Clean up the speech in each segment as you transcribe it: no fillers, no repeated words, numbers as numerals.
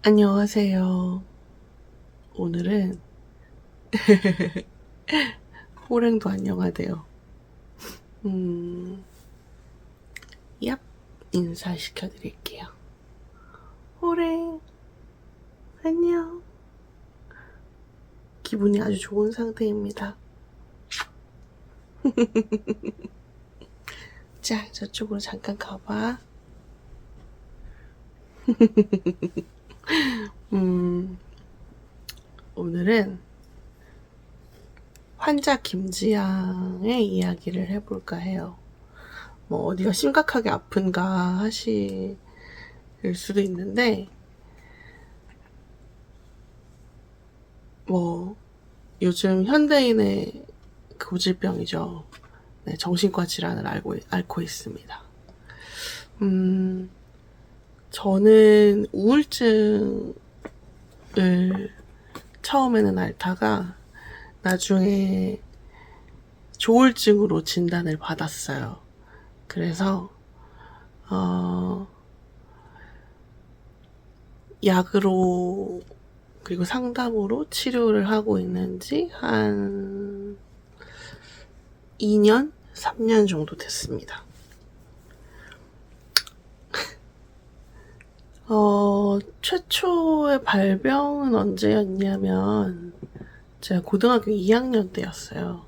안녕하세요. 오늘은 호랭도 안녕하대요. 얍 인사시켜드릴게요. 호랭 안녕. 기분이 아주 좋은 상태입니다. 자, 저쪽으로 잠깐 가봐. 오늘은 환자 김지양의 이야기를 해볼까 해요. 뭐 어디가 심각하게 아픈가 하실 수도 있는데 뭐 요즘 현대인의 고질병이죠. 네, 정신과 질환을 앓고 있습니다. 저는 우울증을 처음에는 앓다가 나중에 조울증으로 진단을 받았어요. 그래서 약으로 그리고 상담으로 치료를 하고 있는지 한 2년, 3년 정도 됐습니다. 최초의 발병은 언제였냐면 제가 고등학교 2학년 때였어요.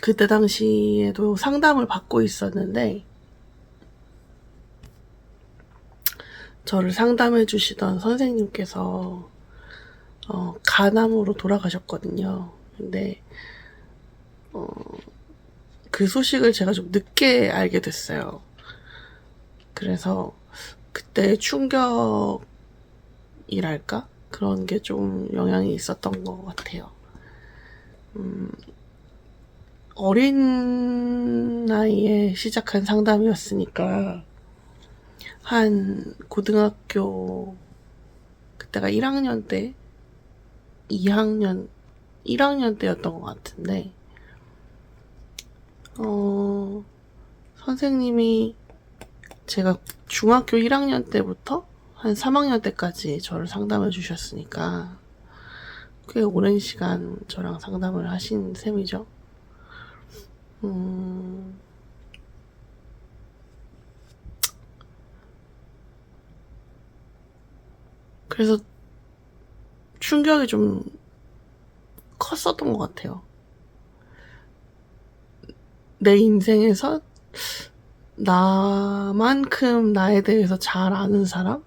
그때 당시에도 상담을 받고 있었는데 저를 상담해 주시던 선생님께서 간암으로 돌아가셨거든요. 근데 그 소식을 제가 좀 늦게 알게 됐어요. 그래서 그때 충격이랄까? 그런 게 좀 영향이 있었던 것 같아요. 어린 나이에 시작한 상담이었으니까 한 고등학교 그때가 1학년 때 1학년 때였던 것 같은데 선생님이 제가 중학교 1학년 때부터 한 3학년 때까지 저를 상담해 주셨으니까 꽤 오랜 시간 저랑 상담을 하신 셈이죠. 그래서 충격이 좀 컸었던 것 같아요. 내 인생에서 나만큼 나에 대해서 잘 아는 사람?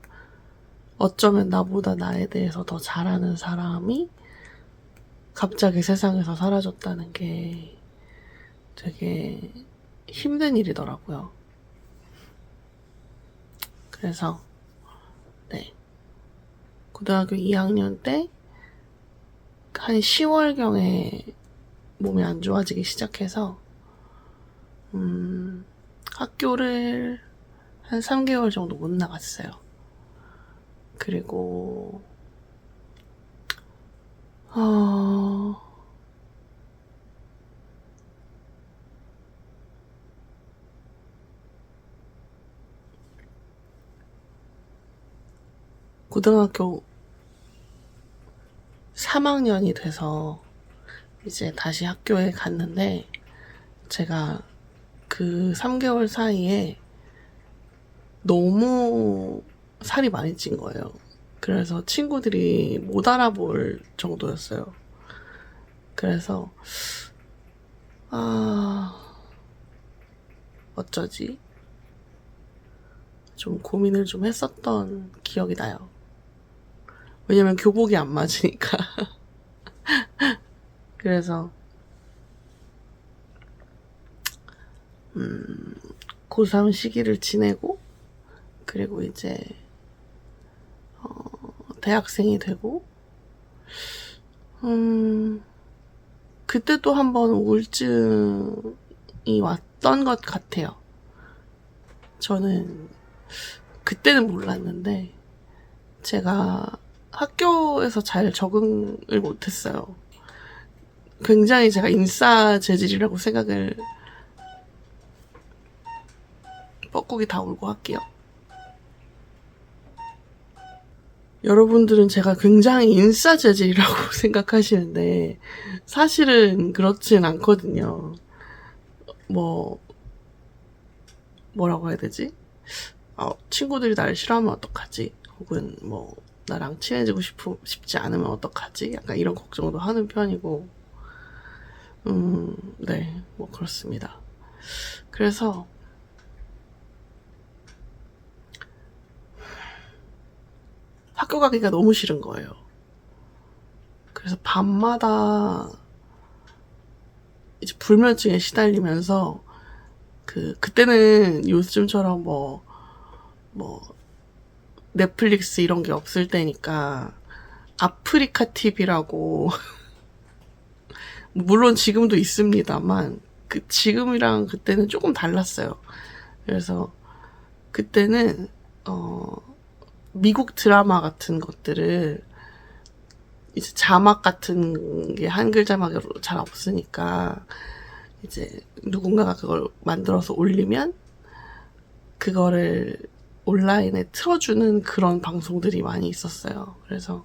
어쩌면 나보다 나에 대해서 더 잘 아는 사람이 갑자기 세상에서 사라졌다는 게 되게 힘든 일이더라고요. 그래서 네, 고등학교 2학년 때 한 10월경에 몸이 안 좋아지기 시작해서 학교를 한 3개월 정도 못 나갔어요. 그리고 고등학교 3학년이 돼서 이제 다시 학교에 갔는데 제가 그 3개월 사이에 너무 살이 많이 찐 거예요. 그래서 친구들이 못 알아볼 정도였어요. 그래서 어쩌지? 좀 고민을 좀 했었던 기억이 나요. 왜냐면 교복이 안 맞으니까. 그래서 고3 시기를 지내고 그리고 이제 대학생이 되고 그때 또 한번 우울증이 왔던 것 같아요. 저는 그때는 몰랐는데 제가 학교에서 잘 적응을 못했어요. 굉장히 제가 인싸 재질이라고 생각을 뻐꾸기 다 울고 할게요. 여러분들은 제가 굉장히 인싸 재질이라고 생각하시는데 사실은 그렇진 않거든요. 뭐라고 해야 되지? 친구들이 나를 싫어하면 어떡하지? 혹은 나랑 친해지고 싶지 않으면 어떡하지? 약간 이런 걱정도 하는 편이고, 네, 그렇습니다. 그래서, 학교 가기가 너무 싫은 거예요. 그래서 밤마다 이제 불면증에 시달리면서, 그때는 요즘처럼 넷플릭스 이런 게 없을 때니까, 아프리카 TV라고, 물론 지금도 있습니다만, 지금이랑 그때는 조금 달랐어요. 그래서, 그때는, 미국 드라마 같은 것들을, 이제 자막 같은 게 한글 자막으로 잘 없으니까, 이제 누군가가 그걸 만들어서 올리면, 그거를 온라인에 틀어주는 그런 방송들이 많이 있었어요. 그래서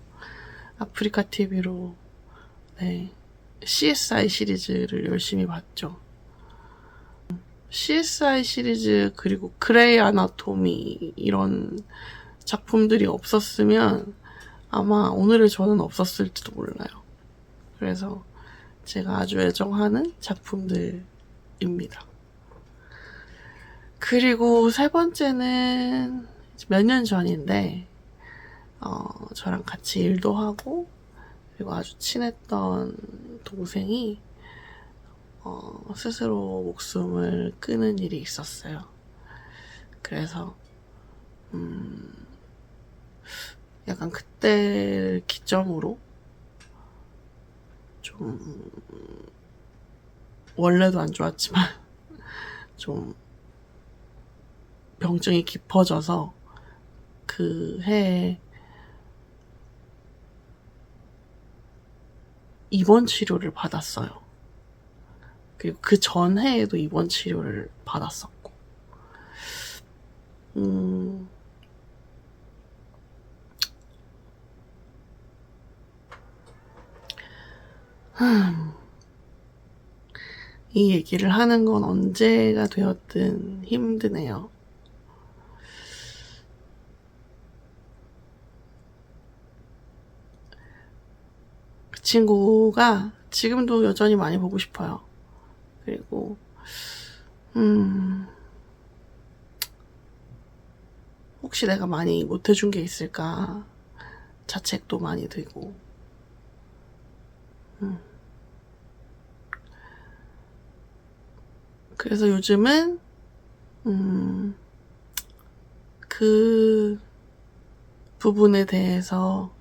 아프리카 TV로 네, CSI 시리즈를 열심히 봤죠. CSI 시리즈 그리고 그레이 아나토미 이런 작품들이 없었으면 아마 오늘의 저는 없었을지도 몰라요. 그래서 제가 아주 애정하는 작품들입니다. 그리고 세 번째는 몇 년 전인데 저랑 같이 일도 하고 그리고 아주 친했던 동생이 스스로 목숨을 끊은 일이 있었어요. 그래서 약간 그때를 기점으로 좀 원래도 안 좋았지만 좀 병증이 깊어져서 그 해에 입원 치료를 받았어요. 그리고 그 전해에도 입원 치료를 받았었고 이 얘기를 하는 건 언제가 되었든 힘드네요. 그 친구가 지금도 여전히 많이 보고 싶어요. 그리고 혹시 내가 많이 못해준 게 있을까 자책도 많이 되고 그래서 요즘은 그 부분에 대해서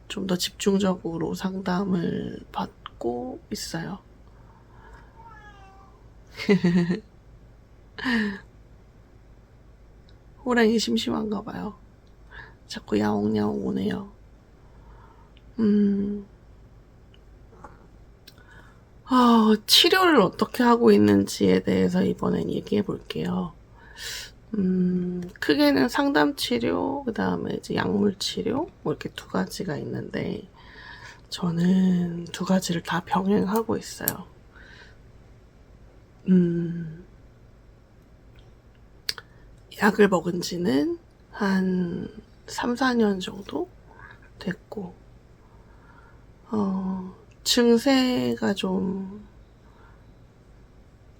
좀 더 집중적으로 상담을 받고 있어요. 호랑이 심심한가 봐요. 자꾸 야옹야옹 오네요. 치료를 어떻게 하고 있는지에 대해서 이번엔 얘기해 볼게요. 크게는 상담 치료, 그 다음에 이제 약물 치료, 이렇게 두 가지가 있는데, 저는 두 가지를 다 병행하고 있어요. 약을 먹은 지는 한 3, 4년 정도 됐고, 증세가 좀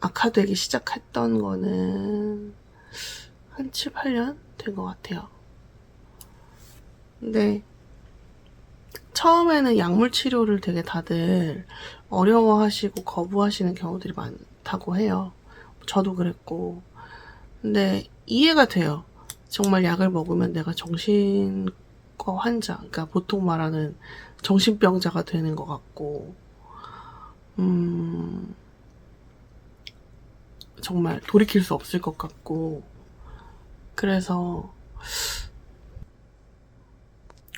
악화되기 시작했던 거는 한 7, 8년 된 것 같아요. 근데 처음에는 약물 치료를 되게 다들 어려워하시고 거부하시는 경우들이 많다고 해요. 저도 그랬고. 근데 이해가 돼요. 정말 약을 먹으면 내가 정신과 환자, 그러니까 보통 말하는 정신병자가 되는 것 같고, 정말 돌이킬 수 없을 것 같고, 그래서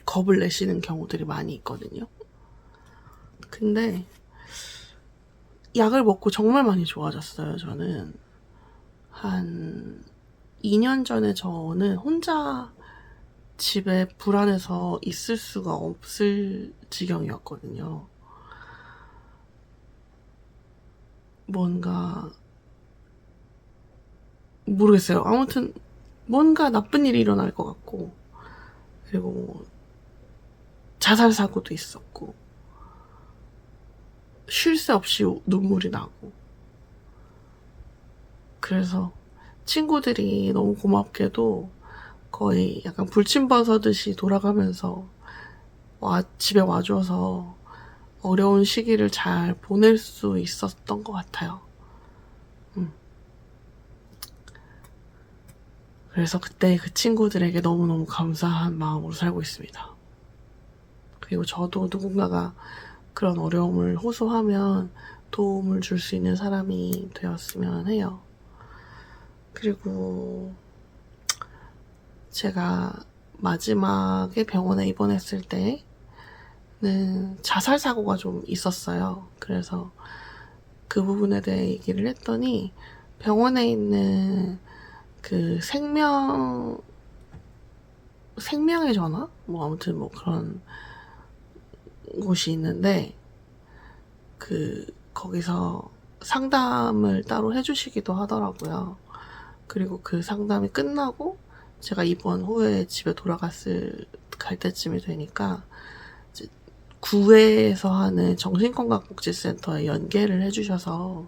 겁을 내시는 경우들이 많이 있거든요. 근데 약을 먹고 정말 많이 좋아졌어요. 저는 한 2년 전에 저는 혼자 집에 불안해서 있을 수가 없을 지경이었거든요. 뭔가 모르겠어요. 아무튼 뭔가 나쁜 일이 일어날 것 같고, 그리고 뭐 자살 사고도 있었고, 쉴 새 없이 눈물이 나고. 그래서 친구들이 너무 고맙게도 거의 약간 불침번 서듯이 돌아가면서 집에 와줘서 어려운 시기를 잘 보낼 수 있었던 것 같아요. 그래서 그때 그 친구들에게 너무너무 감사한 마음으로 살고 있습니다. 그리고 저도 누군가가 그런 어려움을 호소하면 도움을 줄 수 있는 사람이 되었으면 해요. 그리고 제가 마지막에 병원에 입원했을 때는 자살 사고가 좀 있었어요. 그래서 그 부분에 대해 얘기를 했더니 병원에 있는 그 생명의 전화? 뭐 아무튼 뭐 그런 곳이 있는데 거기서 상담을 따로 해주시기도 하더라고요. 그리고 그 상담이 끝나고 제가 입원 후에 집에 갈 때쯤이 되니까 이제 구에서 하는 정신건강복지센터에 연계를 해주셔서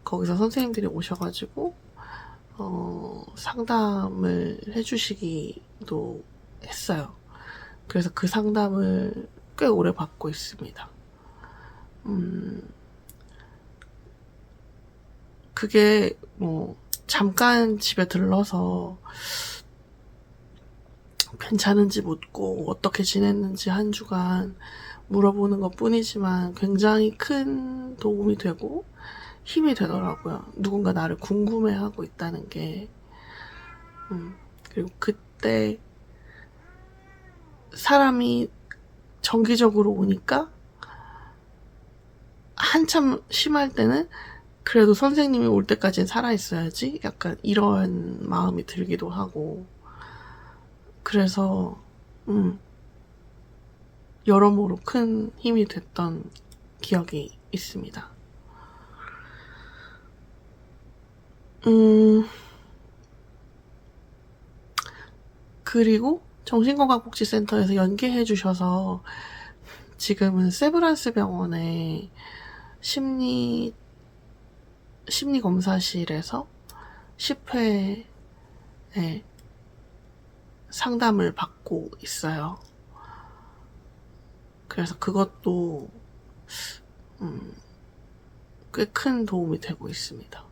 거기서 선생님들이 오셔가지고 상담을 해주시기도 했어요. 그래서 그 상담을 꽤 오래 받고 있습니다. 그게 뭐 잠깐 집에 들러서 괜찮은지 묻고 어떻게 지냈는지 한 주간 물어보는 것 뿐이지만 굉장히 큰 도움이 되고 힘이 되더라고요. 누군가 나를 궁금해하고 있다는 게. 그리고 그때 사람이 정기적으로 오니까 한참 심할 때는 그래도 선생님이 올 때까지는 살아있어야지 약간 이런 마음이 들기도 하고. 그래서 여러모로 큰 힘이 됐던 기억이 있습니다. 그리고 정신건강복지센터에서 연계해 주셔서 지금은 세브란스 병원에 심리검사실에서 10회에 상담을 받고 있어요. 그래서 그것도 꽤 큰 도움이 되고 있습니다.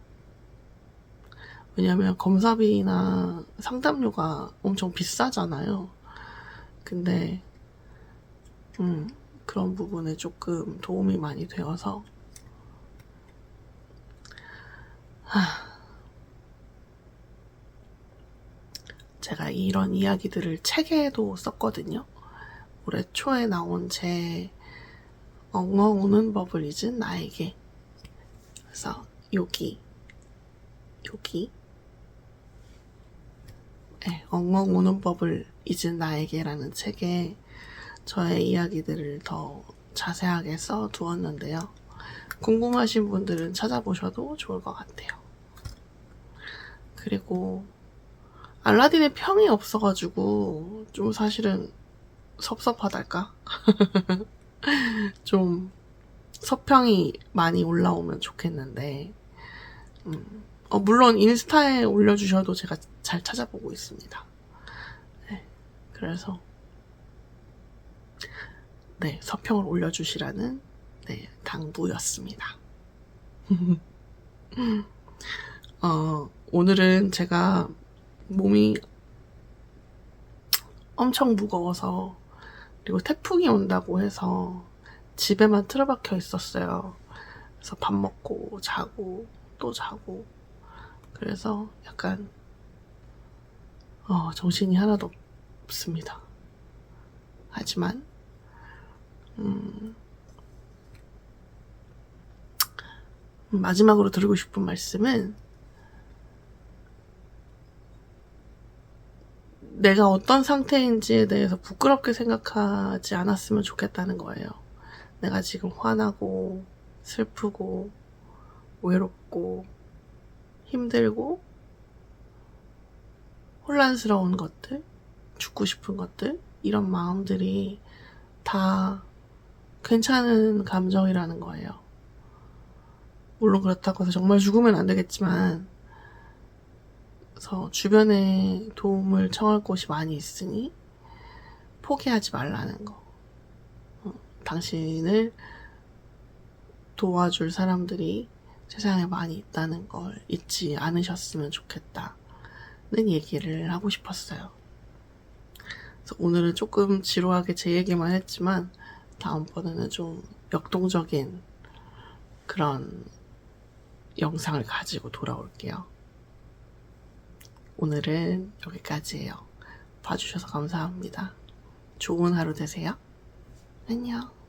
왜냐면 검사비나 상담료가 엄청 비싸잖아요. 근데 그런 부분에 조금 도움이 많이 되어서 제가 이런 이야기들을 책에도 썼거든요. 올해 초에 나온 제 엉엉 우는 법을 잊은 나에게. 그래서 여기 네, 엉엉 우는 법을 잊은 나에게라는 책에 저의 이야기들을 더 자세하게 써두었는데요. 궁금하신 분들은 찾아보셔도 좋을 것 같아요. 그리고 알라딘의 평이 없어가지고 좀 사실은 섭섭하달까? 좀 서평이 많이 올라오면 좋겠는데 물론 인스타에 올려주셔도 제가 잘 찾아보고 있습니다. 네, 그래서 네, 서평을 올려주시라는 당부였습니다. 오늘은 제가 몸이 엄청 무거워서 그리고 태풍이 온다고 해서 집에만 틀어박혀 있었어요. 그래서 밥 먹고 자고 또 자고 그래서 약간 정신이 하나도 없습니다. 하지만 마지막으로 드리고 싶은 말씀은 내가 어떤 상태인지에 대해서 부끄럽게 생각하지 않았으면 좋겠다는 거예요. 내가 지금 화나고 슬프고 외롭고 힘들고 혼란스러운 것들, 죽고 싶은 것들, 이런 마음들이 다 괜찮은 감정이라는 거예요. 물론 그렇다고 해서 정말 죽으면 안 되겠지만, 그래서 주변에 도움을 청할 곳이 많이 있으니 포기하지 말라는 거. 당신을 도와줄 사람들이 세상에 많이 있다는 걸 잊지 않으셨으면 좋겠다는 얘기를 하고 싶었어요. 그래서 오늘은 조금 지루하게 제 얘기만 했지만 다음번에는 좀 역동적인 그런 영상을 가지고 돌아올게요. 오늘은 여기까지예요. 봐주셔서 감사합니다. 좋은 하루 되세요. 안녕.